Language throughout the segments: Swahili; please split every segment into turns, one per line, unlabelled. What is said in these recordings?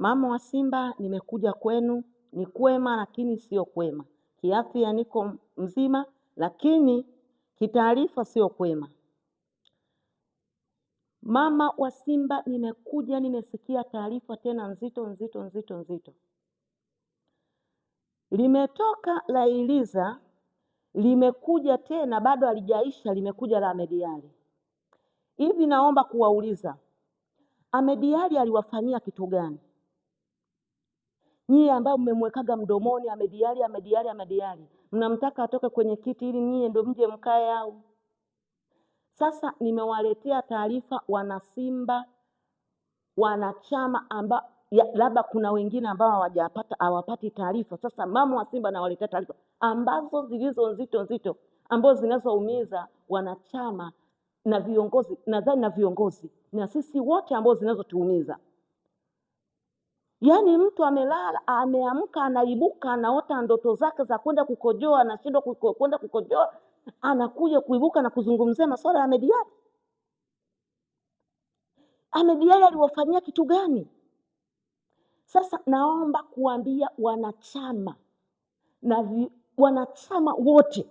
Mama wa Simba, nimekuja kwenu, ni kwema lakini sio kwema. Kiafya niko mzima lakini kitaarifa sio kwema. Mama wa Simba, nimekuja, nimesikia taarifa tena nzito. Limetoka la Iliza, limekuja tena, bado halijaisha, limekuja la Ahmed Ally. Hivi naomba kuwauliza, Ahmed Ally aliwafanyia kitu gani? Nyie ambao mmemwekaga mdomoni Ahmed Ally, mnamtaka atoke kwenye kiti ili nyie ndio mje mkae au? Sasa nimewaletea taarifa wana Simba, wanachama ambao labda kuna wengine ambao hawapati taarifa. Sasa mama wa Simba nawaletea taarifa ambazo zilizo nzito ambazo zinazoumiza wanachama na viongozi, nadhani na viongozi na sisi wote ambao zinazotuumiza. Yaani mtu amelala, ameamka, anaibuka, anaota ndoto zake za kwenda kukojoa, anashindwa kwenda kukojoa, anakuja kuibuka na kuzungumzia masuala ya Ahmed Ally. Ahmed Ally aliwafanyia kitu gani? Sasa naomba kuambia wanachama na wanachama wote,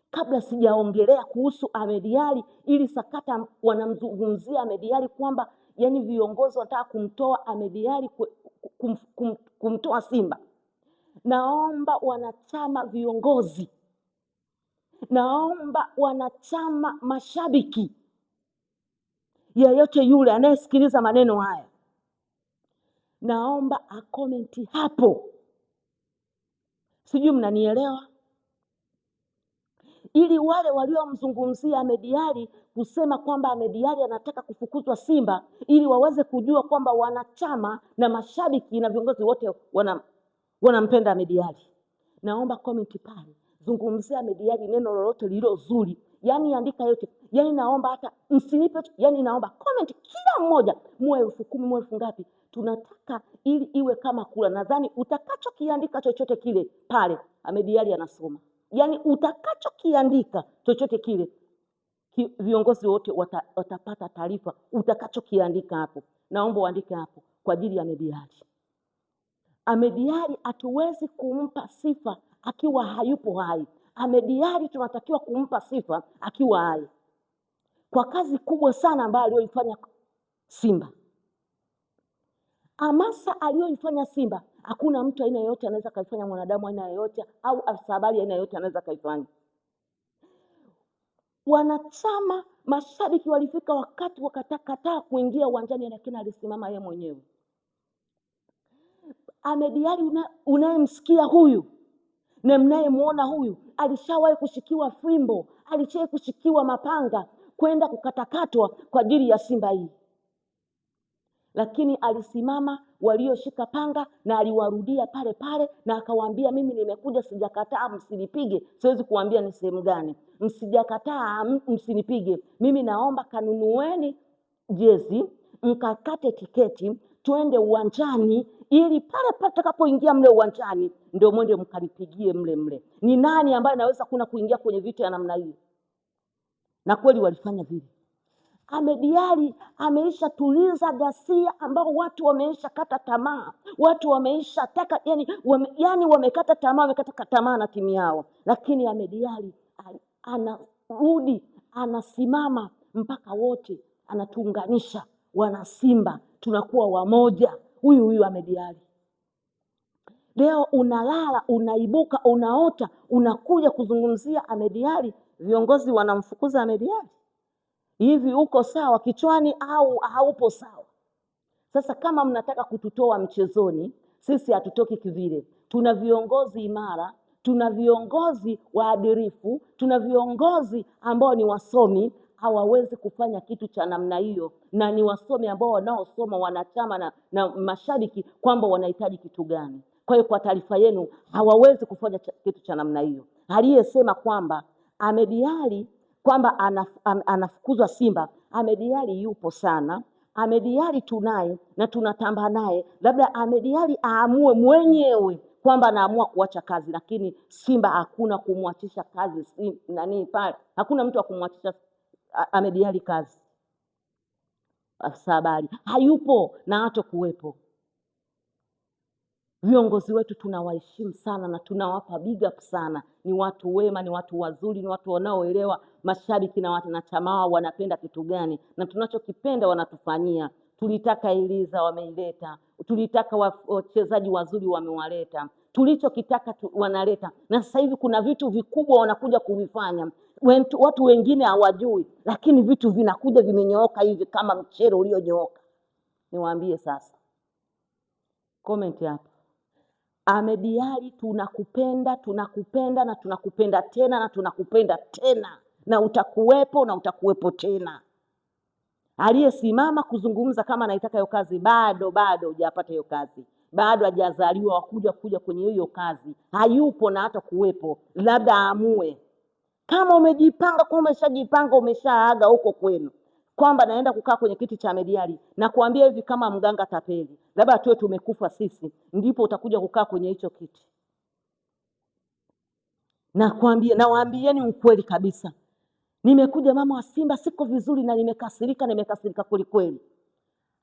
kabla sijaongelea kuhusu Ahmed Ally, ili sakata wanamzungumzia Ahmed Ally kwamba yani viongozi wanataka kumtoa Ahmed Ally, kumtoa Simba. Naomba wanachama, viongozi, naomba wanachama, mashabiki, yeyote yule anayesikiliza maneno haya, naomba akomenti hapo. Sijui mnanielewa? Ili wale waliomzungumzia Ahmed Ally kusema kwamba Ahmed Ally anataka kufukuzwa Simba, ili waweze kujua kwamba wanachama na mashabiki na viongozi wote wanampenda Ahmed Ally. Naomba comment pale, zungumzia Ahmed Ally neno lolote lilo zuri, yani andika yote. Yani naomba hata msinipe, yani naomba comment kila mmoja, muwe 10,000 muwe ngapi, tunataka ili iwe kama kula. Nadhani utakachokiandika chochote kile pale Ahmed Ally anasoma. Yani utakachokiandika chochote kile, viongozi wote watapata taarifa utakachokiandika hapo. Naomba uandike hapo kwa ajili ya Ahmed Ally. Ahmed Ally hatuwezi kumpa sifa akiwa hayupo hai. Ahmed Ally tunatakiwa kumpa sifa akiwa hai, kwa kazi kubwa sana ambayo aliyoifanya Simba. Hamasa aliyoifanya Simba, hakuna mtu aina yoyote anaweza kaifanya, mwanadamu aina yoyote au afisa habari aina yoyote anaweza kaifanya. Wanachama, mashabiki walifika wakati wakatakataa kuingia uwanjani, lakini alisimama yeye mwenyewe. Ahmed Ally unayemsikia huyu na mnayemuona huyu, alishawahi kushikiwa fimbo, alishawahi kushikiwa mapanga kwenda kukatakatwa kwa ajili ya Simba hii, lakini alisimama walioshika panga na aliwarudia pale pale na akawaambia, mimi nimekuja, sijakataa, msinipige. Siwezi kuambia ni sehemu gani, msijakataa, msinipige. Mimi naomba kanunueni jezi, mkakate tiketi, twende uwanjani, ili pale patakapoingia mle uwanjani ndio mwende mkanipigie mle. Ni nani ambaye anaweza kuingia kwenye vita ya namna hii? Na kweli walifanya vile. Ahmed Ally ameisha tuliza ghasia ambao watu wameisha kata tamaa, watu wameisha taka, yani wamekata tamaa na timu yao, lakini Ahmed Ally anarudi, anasimama mpaka wote, anatuunganisha wana Simba, tunakuwa wamoja. Huyu Ahmed Ally. Leo unalala, unaibuka, unaota, unakuja kuzungumzia Ahmed Ally, viongozi wanamfukuza Ahmed Ally. Hivi uko sawa kichwani au haupo sawa? Sasa kama mnataka kututoa mchezoni, sisi hatutoki kivile. Tuna viongozi imara, tuna viongozi waadilifu, tuna viongozi ambao ni wasomi, hawawezi kufanya kitu cha namna hiyo, na ni wasomi ambao wanaosoma wanachama na mashabiki kwamba wanahitaji kitu gani. Kwa hiyo kwa taarifa yenu, hawawezi kufanya kitu cha namna hiyo. Aliyesema kwamba Ahmed Ally kwamba anafukuzwa Simba, Ahmed Ally yupo sana. Ahmed Ally tunaye na tunatamba naye. Labda Ahmed Ally aamue mwenyewe kwamba anaamua kuacha kazi, lakini Simba hakuna kumwachisha kazi pale. Hakuna mtu akumwachisha Ahmed Ally kazi. Afisa habari hayupo na hata kuwepo. Viongozi wetu tunawaheshimu sana na tunawapa big up sana. Ni watu wema, ni watu wazuri, ni watu wanaoelewa mashabiki na wanachama wao wanapenda kitu gani, na tunachokipenda wanatufanyia. Tulitaka Eliza, wameileta. Tulitaka wachezaji wazuri, wamewaleta. Tulichokitaka wanaleta, na sasa hivi kuna vitu vikubwa wanakuja kuvifanya. Watu wengine hawajui, lakini vitu vinakuja vimenyooka hivi kama mchele ulionyooka. Niwaambie sasa, comment hapa. Ahmed Ally, tunakupenda, tunakupenda na tunakupenda tena na tunakupenda tena, na utakuwepo na utakuwepo tena. Aliyesimama kuzungumza kama anaitaka hiyo kazi, bado hujapata hiyo kazi, bado hajazaliwa wakuja kwenye hiyo kazi, hayupo na hata kuwepo. Labda aamue kama umejipanga, kama umeshajipanga, umeshaaga huko kwenu kwamba naenda kukaa kwenye kiti cha Ahmed Ally, na kuambia hivi, kama mganga tapeli, labda tuwe tumekufa sisi, ndipo utakuja kukaa kwenye hicho kiti. Nawaambieni ukweli kabisa, nimekuja mama wa Simba, siko vizuri na nimekasirika kweli kweli.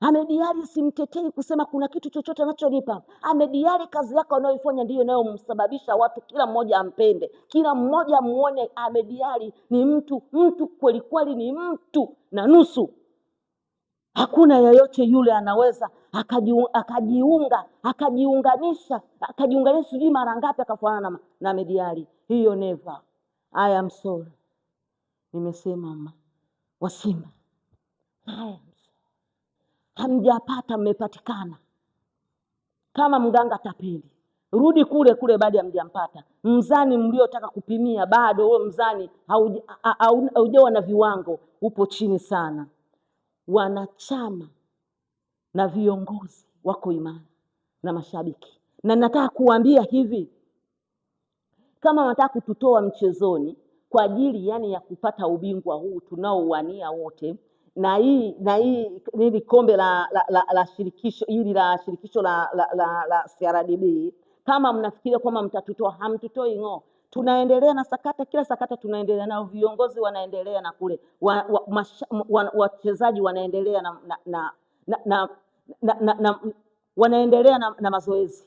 Ahmed Ally simtetei kusema kuna kitu chochote anachonipa. Ahmed Ally kazi yake anayoifanya ndiyo inayomsababisha watu kila mmoja ampende, kila mmoja muone Ahmed Ally ni mtu kweli kweli, ni mtu na nusu. Hakuna yeyote yule anaweza akajiunganisha sijui mara ngapi akafanana na Ahmed Ally. Hiyo never. I am sorry. Nimesema mama wa Simba, hamjapata, mmepatikana kama mganga tapeli. Rudi kule bado hamjampata. Mzani mliotaka kupimia bado huo mzani haujawa na viwango, upo chini sana. Wanachama na viongozi wako imara na mashabiki, na nataka kuambia hivi, kama wanataka kututoa mchezoni kwa ajili ya kupata ubingwa huu tunaouania wote, na hii kombe la shirikisho hili la shirikisho la CRDB, kama mnafikiria kwamba mtatutoa, hamtutoi ng'o. Tunaendelea na sakata, kila sakata tunaendelea nao, viongozi wanaendelea na kule, wachezaji wanaendelea wanaendelea na mazoezi,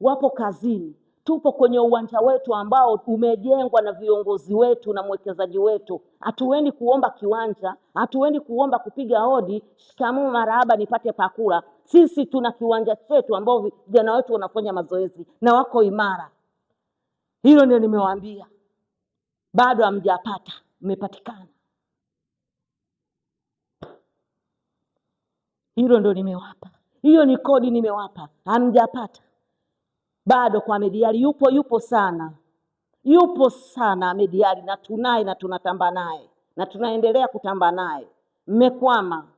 wapo kazini. Tupo kwenye uwanja wetu ambao umejengwa na viongozi wetu na mwekezaji wetu. Hatuendi kuomba kiwanja, hatuendi kuomba kupiga hodi, shikamoo marahaba nipate pakula. Sisi tuna kiwanja chetu ambao vijana wetu wanafanya mazoezi na wako imara. Hilo ndio nimewaambia. Bado hamjapata, mmepatikana. Hilo ndio nimewapa. Hiyo ni kodi nimewapa. Hamjapata. Bado kwa Ahmed Ally yupo sana. Yupo sana Ahmed Ally, na tunaye na tunatamba naye na tunaendelea kutamba naye. Mmekwama.